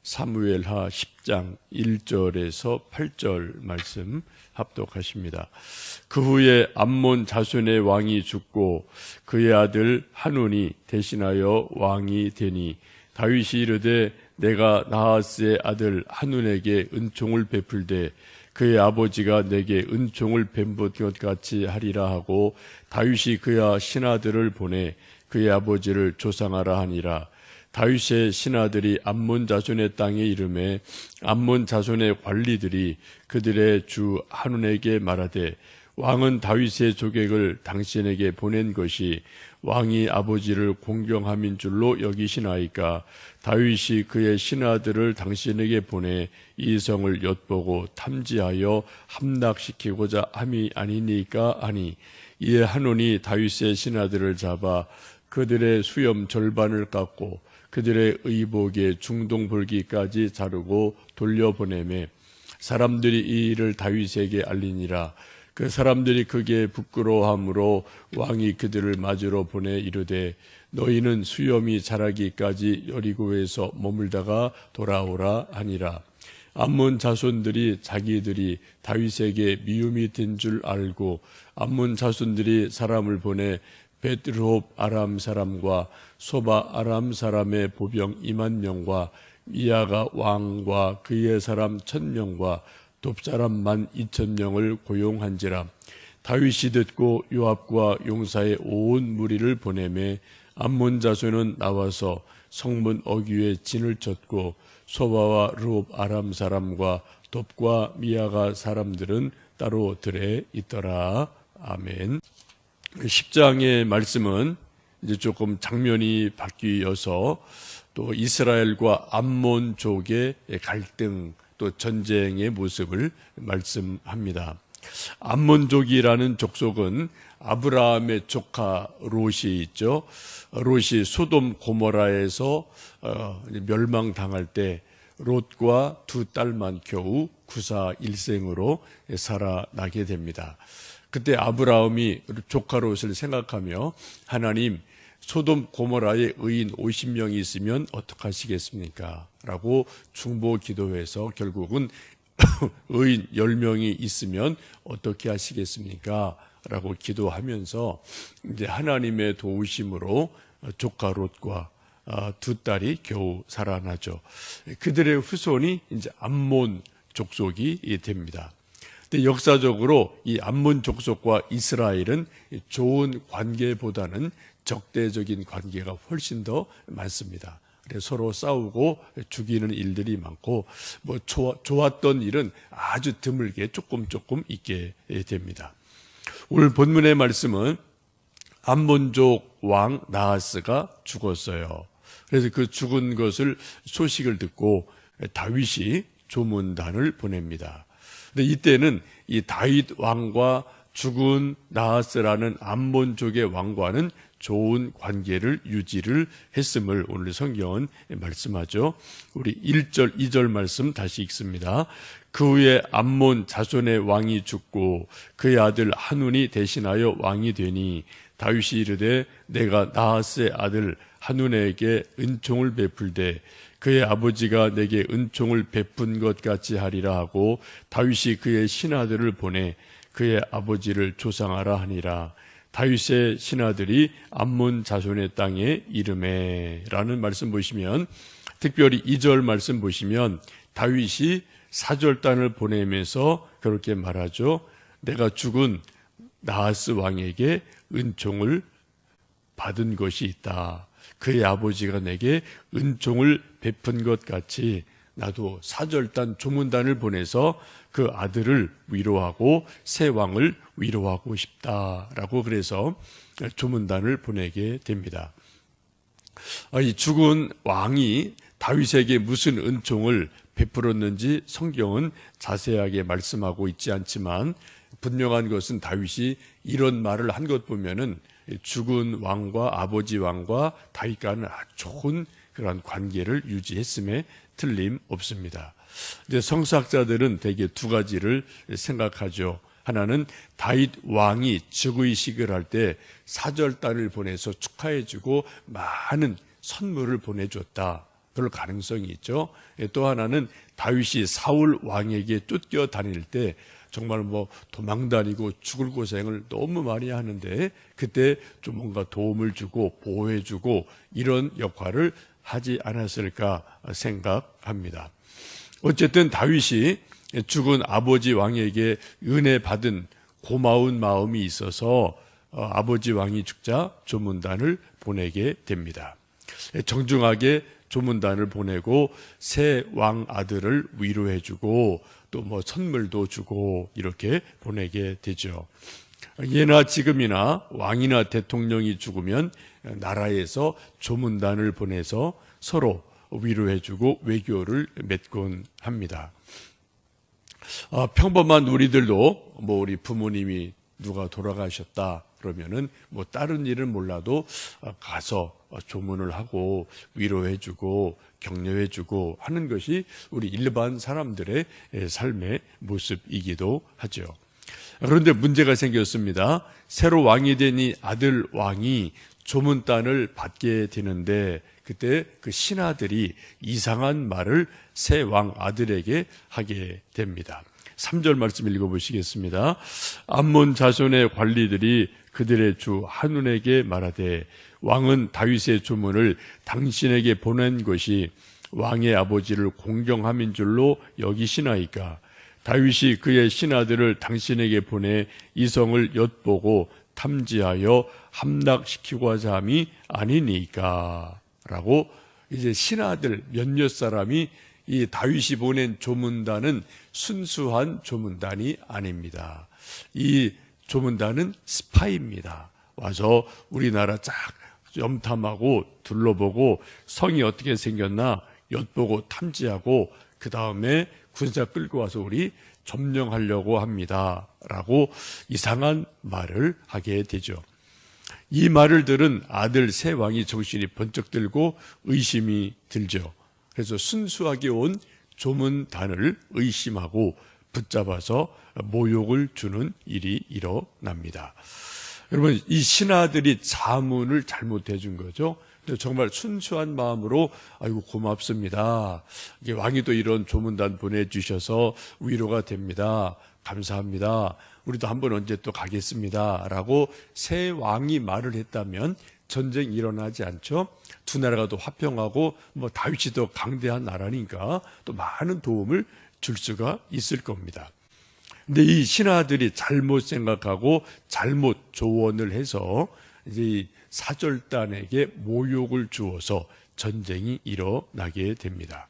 사무엘하 10장 1절에서 8절 말씀 합독하십니다. 그 후에 암몬 자손의 왕이 죽고 그의 아들 한운이 대신하여 왕이 되니 다윗이 이르되 내가 나하스의 아들 한운에게 은총을 베풀되 그의 아버지가 내게 은총을 베푼 것 같이 하리라 하고 다윗이 그의 신하들을 보내 그의 아버지를 조상하라 하니라. 다윗의 신하들이 암몬 자손의 땅에 이르매 암몬 자손의 관리들이 그들의 주 한운에게 말하되 왕은 다윗의 조객을 당신에게 보낸 것이 왕이 아버지를 공경함인 줄로 여기시나이까. 다윗이 그의 신하들을 당신에게 보내 이 성을 엿보고 탐지하여 함락시키고자 함이 아니니까 하니, 이에 한운이 다윗의 신하들을 잡아 그들의 수염 절반을 깎고 그들의 의복의 중동볼기까지 자르고 돌려보내매 사람들이 이 일을 다윗에게 알리니라. 그 사람들이 그게 부끄러워함으로 왕이 그들을 맞으러 보내 이르되 너희는 수염이 자라기까지 여리고에서 머물다가 돌아오라 하니라. 암몬 자손들이 자기들이 다윗에게 미움이 된 줄 알고 암몬 자손들이 사람을 보내 베드롭 아람 사람과 소바 아람 사람의 보병 20,000명과 미야가 왕과 그의 사람 1,000명과 돕사람 12,000명을 고용한지라. 다윗이 듣고 요압과 용사의 온 무리를 보내매 암몬 자손은 나와서 성문 어귀에 진을 쳤고 소바와 르홉 아람 사람과 돕과 미야가 사람들은 따로 들에 있더라. 아멘. 10장의 말씀은 이제 조금 장면이 바뀌어서 또 이스라엘과 암몬족의 갈등 또 전쟁의 모습을 말씀합니다. 암몬족이라는 족속은 아브라함의 조카 롯이 있죠. 롯이 소돔 고모라에서 멸망당할 때 롯과 두 딸만 겨우 구사 일생으로 살아나게 됩니다. 그때 아브라함이 조카 롯을 생각하며 하나님, 소돔 고모라에 의인 50명이 있으면 어떡하시겠습니까? 라고 중보 기도해서 결국은 의인 10명이 있으면 어떻게 하시겠습니까? 라고 기도하면서 이제 하나님의 도우심으로 조카 롯과 두 딸이 겨우 살아나죠. 그들의 후손이 이제 암몬 족속이 됩니다. 근데 역사적으로 이 암몬 족속과 이스라엘은 좋은 관계보다는 적대적인 관계가 훨씬 더 많습니다. 그래서 서로 싸우고 죽이는 일들이 많고 좋았던 일은 아주 드물게 조금 있게 됩니다. 오늘 본문의 말씀은 암몬족 왕 나하스가 죽었어요. 그래서 그 죽은 것을 소식을 듣고 다윗이 조문단을 보냅니다. 근데 이때는 이 다윗 왕과 죽은 나하스라는 암몬족의 왕과는 좋은 관계를 유지를 했음을 오늘 성경은 말씀하죠. 우리 1절, 2절 말씀 다시 읽습니다. 그 후에 암몬 자손의 왕이 죽고 그의 아들 한운이 대신하여 왕이 되니 다윗이 이르되 내가 나하스의 아들 한운에게 은총을 베풀되 그의 아버지가 내게 은총을 베푼 것 같이 하리라 하고 다윗이 그의 신하들을 보내 그의 아버지를 조상하라 하니라. 다윗의 신하들이 암몬 자손의 땅에 이르매 라는 말씀 보시면, 특별히 2절 말씀 보시면 다윗이 사절단을 보내면서 그렇게 말하죠. 내가 죽은 나하스 왕에게 은총을 받은 것이 있다. 그의 아버지가 내게 은총을 베푼 것 같이 나도 사절단 조문단을 보내서 그 아들을 위로하고 새 왕을 위로하고 싶다라고 그래서 조문단을 보내게 됩니다. 이 죽은 왕이 다윗에게 무슨 은총을 베풀었는지 성경은 자세하게 말씀하고 있지 않지만 분명한 것은 다윗이 이런 말을 한 것 보면은 죽은 왕과 아버지 왕과 다윗과는 아주 좋은 그런 관계를 유지했음에 틀림없습니다. 근데 성사학자들은 대개 두 가지를 생각하죠. 하나는 다윗 왕이 즉위식을 할 때 사절단을 보내서 축하해주고 많은 선물을 보내줬다. 그럴 가능성이 있죠. 또 하나는 다윗이 사울 왕에게 쫓겨 다닐 때 정말 뭐 도망다니고 죽을 고생을 너무 많이 하는데 그때 좀 뭔가 도움을 주고 보호해주고 이런 역할을 하지 않았을까 생각합니다. 어쨌든 다윗이 죽은 아버지 왕에게 은혜 받은 고마운 마음이 있어서 아버지 왕이 죽자 조문단을 보내게 됩니다. 정중하게 조문단을 보내고 새 왕 아들을 위로해주고 또 뭐 선물도 주고 이렇게 보내게 되죠. 예나 지금이나 왕이나 대통령이 죽으면 나라에서 조문단을 보내서 서로 위로해주고 외교를 맺곤 합니다. 평범한 우리들도 뭐 우리 부모님이 누가 돌아가셨다 그러면은 뭐 다른 일은 몰라도 가서 조문을 하고 위로해주고 격려해주고 하는 것이 우리 일반 사람들의 삶의 모습이기도 하죠. 그런데 문제가 생겼습니다. 새로 왕이 된 이 아들 왕이 조문단을 받게 되는데 그때 그 신하들이 이상한 말을 새 왕 아들에게 하게 됩니다. 3절 말씀 읽어보시겠습니다. 암몬 자손의 관리들이 그들의 주 한운에게 말하되 왕은 다윗의 조문을 당신에게 보낸 것이 왕의 아버지를 공경함인 줄로 여기시나이까? 다윗이 그의 신하들을 당신에게 보내 이성을 엿보고 탐지하여 함락시키고자 함이 아니니까? 라고 이제 신하들 몇몇 사람이 이 다윗이 보낸 조문단은 순수한 조문단이 아닙니다. 이 조문단은 스파이입니다. 와서 우리나라 쫙 염탐하고 둘러보고 성이 어떻게 생겼나 엿보고 탐지하고 그 다음에 군사 끌고 와서 우리 점령하려고 합니다. 라고 이상한 말을 하게 되죠. 이 말을 들은 아들 새 왕이 정신이 번쩍 들고 의심이 들죠. 그래서 순수하게 온 조문단을 의심하고 붙잡아서 모욕을 주는 일이 일어납니다. 여러분, 이 신하들이 자문을 잘못해 준 거죠. 정말 순수한 마음으로 아이고 고맙습니다. 왕이 또 이런 조문단 보내주셔서 위로가 됩니다. 감사합니다. 우리도 한번 언제 또 가겠습니다. 라고 새 왕이 말을 했다면 전쟁이 일어나지 않죠. 두 나라가 또 화평하고 뭐 다윗이 더 강대한 나라니까 또 많은 도움을 줄 수가 있을 겁니다. 근데 이 신하들이 잘못 생각하고 잘못 조언을 해서 이제 이 사절단에게 모욕을 주어서 전쟁이 일어나게 됩니다.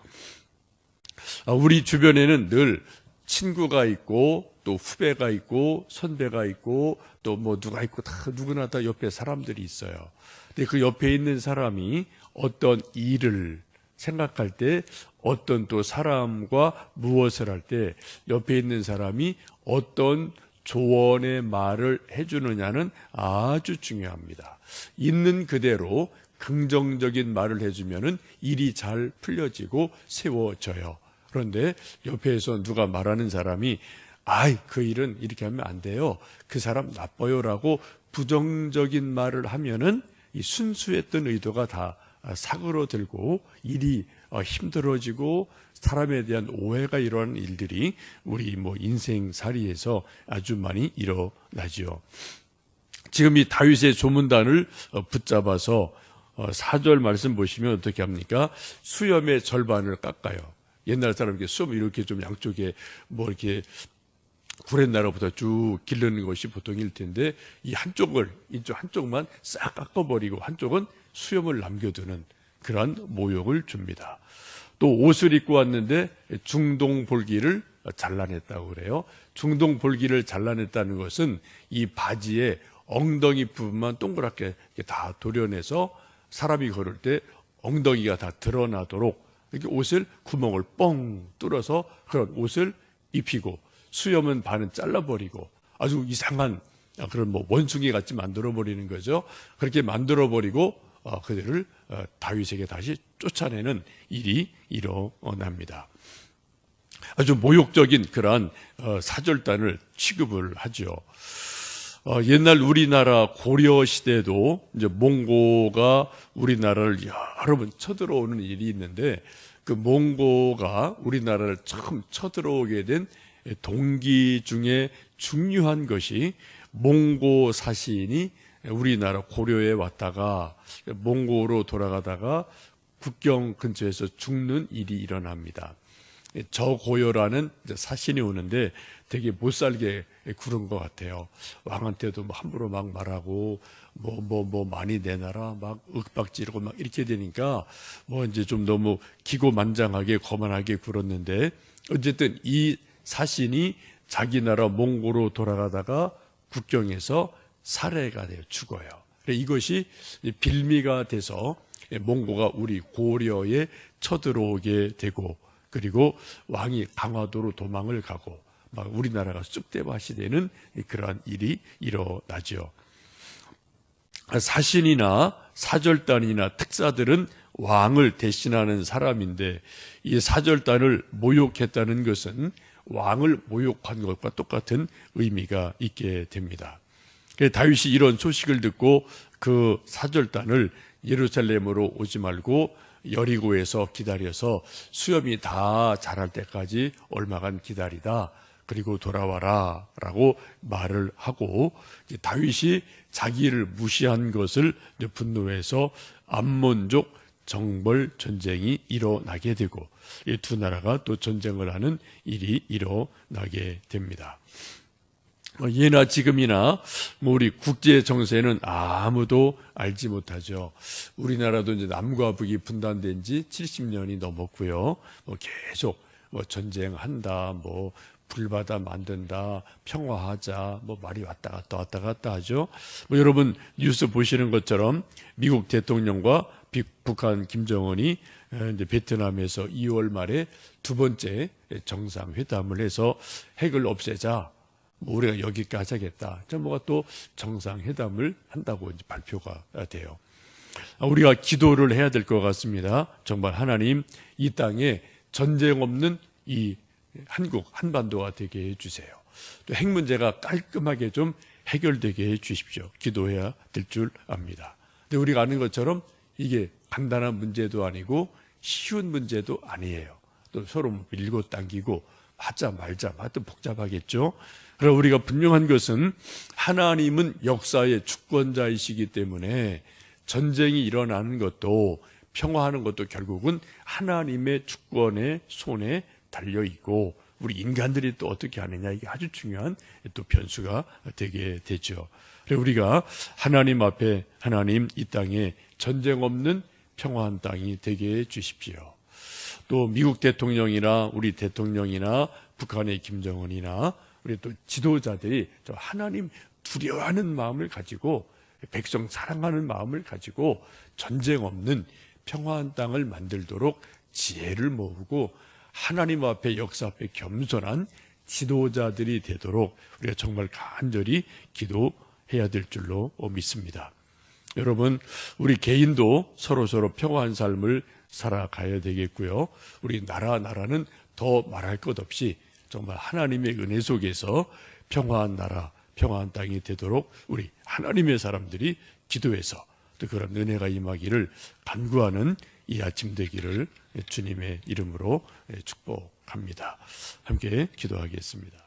우리 주변에는 늘 친구가 있고 또 후배가 있고 선배가 있고 또 뭐 누가 있고 다 누구나 다 옆에 사람들이 있어요. 근데 그 옆에 있는 사람이 어떤 일을 생각할 때 어떤 또 사람과 무엇을 할 때 옆에 있는 사람이 어떤 조언의 말을 해주느냐는 아주 중요합니다. 있는 그대로 긍정적인 말을 해주면은 일이 잘 풀려지고 세워져요. 그런데 옆에서 누가 말하는 사람이 아이 그 일은 이렇게 하면 안 돼요. 그 사람 나빠요라고 부정적인 말을 하면은 이 순수했던 의도가 다 사그러들고 일이 힘들어지고 사람에 대한 오해가 일어나는 일들이 우리 뭐 인생살이에서 아주 많이 일어나죠. 지금 이 다윗의 조문단을 붙잡아서 4절 말씀 보시면 어떻게 합니까? 수염의 절반을 깎아요. 옛날 사람 이렇게 수염 이렇게 좀 양쪽에 뭐 이렇게 구렛나루부터 쭉 기르는 것이 보통일 텐데 이 한쪽을 이쪽 한쪽만 싹 깎아버리고 한쪽은 수염을 남겨두는 그런 모욕을 줍니다. 또 옷을 입고 왔는데 중동 볼기를 잘라냈다고 그래요. 중동 볼기를 잘라냈다는 것은 이 바지에 엉덩이 부분만 동그랗게 다 도려내서 사람이 걸을 때 엉덩이가 다 드러나도록 이렇게 옷을 구멍을 뻥 뚫어서 그런 옷을 입히고 수염은 반은 잘라버리고 아주 이상한 그런 뭐 원숭이 같이 만들어버리는 거죠. 그렇게 만들어버리고 그들을 다윗에게 다시 쫓아내는 일이 일어납니다. 아주 모욕적인 그러한 사절단을 취급을 하죠. 옛날 우리나라 고려 시대도 이제 몽고가 우리나라를 여러 번 쳐들어오는 일이 있는데, 그 몽고가 우리나라를 처음 쳐들어오게 된 동기 중에 중요한 것이 몽고 사신이 우리나라 고려에 왔다가 몽고로 돌아가다가 국경 근처에서 죽는 일이 일어납니다. 저고요라는 사신이 오는데 되게 못살게 구른 것 같아요. 왕한테도 함부로 막 말하고 뭐 많이 내놔라 막 윽박지르고 막 이렇게 되니까 이제 좀 너무 기고만장하게 거만하게 굴었는데, 어쨌든 이 사신이 자기 나라 몽고로 돌아가다가 국경에서 살해가 돼요. 죽어요. 이것이 빌미가 돼서 몽고가 우리 고려에 쳐들어오게 되고, 그리고 왕이 강화도로 도망을 가고 막 우리나라가 쑥대밭이 되는 그러한 일이 일어나죠. 사신이나 사절단이나 특사들은 왕을 대신하는 사람인데, 이 사절단을 모욕했다는 것은 왕을 모욕한 것과 똑같은 의미가 있게 됩니다. 다윗이 이런 소식을 듣고 그 사절단을 예루살렘으로 오지 말고 여리고에서 기다려서 수염이 다 자랄 때까지 얼마간 기다리다, 그리고 돌아와라 라고 말을 하고, 다윗이 자기를 무시한 것을 분노해서 암몬족 정벌 전쟁이 일어나게 되고, 이 두 나라가 또 전쟁을 하는 일이 일어나게 됩니다. 예나 지금이나 우리 국제 정세는 아무도 알지 못하죠. 우리나라도 이제 남과 북이 분단된 지 70년이 넘었고요. 계속 전쟁한다, 불바다 만든다, 평화하자, 말이 왔다 갔다 하죠. 여러분 뉴스 보시는 것처럼 미국 대통령과 북한 김정은이 이제 베트남에서 2월 말에 두 번째 정상회담을 해서 핵을 없애자, 우리가 여기까지 하겠다, 뭐가 또 정상회담을 한다고 이제 발표가 돼요. 우리가 기도를 해야 될 것 같습니다. 정말 하나님, 이 땅에 전쟁 없는 이 한국 한반도가 되게 해주세요. 또 핵 문제가 깔끔하게 좀 해결되게 해주십시오. 기도해야 될 줄 압니다. 근데 우리가 아는 것처럼 이게 간단한 문제도 아니고 쉬운 문제도 아니에요. 또 서로 밀고 당기고 하자 말자 하여튼 복잡하겠죠. 그러나 우리가 분명한 것은 하나님은 역사의 주권자이시기 때문에 전쟁이 일어나는 것도 평화하는 것도 결국은 하나님의 주권의 손에 달려있고, 우리 인간들이 또 어떻게 하느냐, 이게 아주 중요한 또 변수가 되게 되죠. 그래서 우리가 하나님 앞에, 하나님 이 땅에 전쟁 없는 평화한 땅이 되게 해 주십시오. 또 미국 대통령이나 우리 대통령이나 북한의 김정은이나 우리 또 지도자들이 저 하나님 두려워하는 마음을 가지고, 백성 사랑하는 마음을 가지고 전쟁 없는 평화한 땅을 만들도록 지혜를 모으고 하나님 앞에, 역사 앞에 겸손한 지도자들이 되도록 우리가 정말 간절히 기도해야 될 줄로 믿습니다. 여러분, 우리 개인도 서로 평화한 삶을 살아가야 되겠고요. 우리 나라는 더 말할 것 없이 정말 하나님의 은혜 속에서 평화한 나라, 평화한 땅이 되도록 우리 하나님의 사람들이 기도해서 또 그런 은혜가 임하기를 간구하는 이 아침 되기를 주님의 이름으로 축복합니다. 함께 기도하겠습니다.